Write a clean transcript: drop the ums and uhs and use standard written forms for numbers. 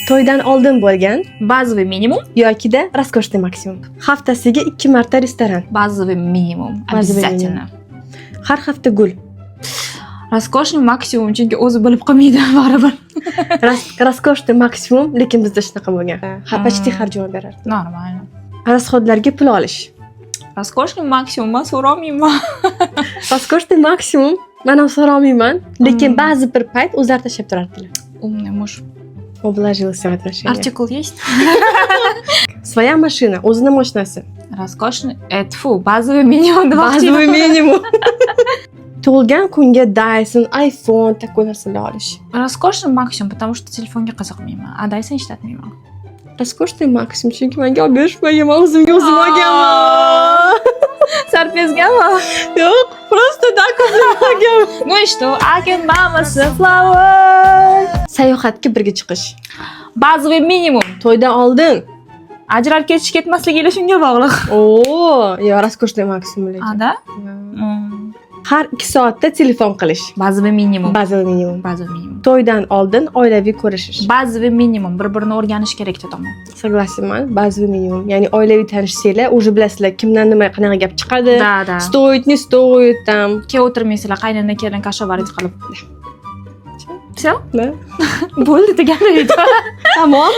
To'ydan oldin bo'lgan Базовый минимум. yokida roskoshniy maksimum. Haftasiga 2 marta restoran. Базовый минимум. Базовый Обязательно. Har hafta gul. Roskoshniy maksimum, chunki o'zi bilib qolmaydi baribir. Roskoshniy maksimum, lekin bizda shunaqa bo'lgan. Ha, почти har javob berardi. Нормально. Rasxodlarga pul olish. Roskoshniy maksimum man so'ramayman. Roskoshniy maksimum men ham so'ramayman, lekin ba'zi bir payt o'zlari tashlab turardilar. Умный муж. Обложился в отношениях. Артикул есть? Своя машина, o'zini mashinasi. Roskoshniy. Тьфу, базовый минимум. Bazoviy minimum. Tug'ilgan kunga Dyson, iPhone, такой narsalar olish. Roskoshniy maksimum, потому что telefonga qiziqmayman. A Dyson ishlatmayman. Roskoshniy maksimum, chunki menga olib berishmagan, men o'zimga o'zim olganman. Sarpezgami? Yo'q, просто так olganman. Ну и что? I can buy myself flowers. Sayohatga birga chiqish. Базовый минимум. To'ydan oldin. Ajralib ketish ketmasligiga shunga bog'liq. Oo, yo roskoshniy maksimum lekin. A da? Har 2 soatda telefon qilish. Базовый минимум. Bazoviy minimum. Базовый минимум. To'ydan oldin oilaviy ko'rishish. Базовый минимум. Bir-birini o'rganish kerak tomon. Согласенman, bazoviy minimum. Ya'ni oilaviy tanishsanglar, уже bilasizlar kimdan nima qanaqa gap chiqadi. Da. Stoyt, не stoyt tam. Keyin o'tirmaysizlar, qaynona kelin kashovarit qilib. Все? Да. Bo'ldi degan edi. Tamom.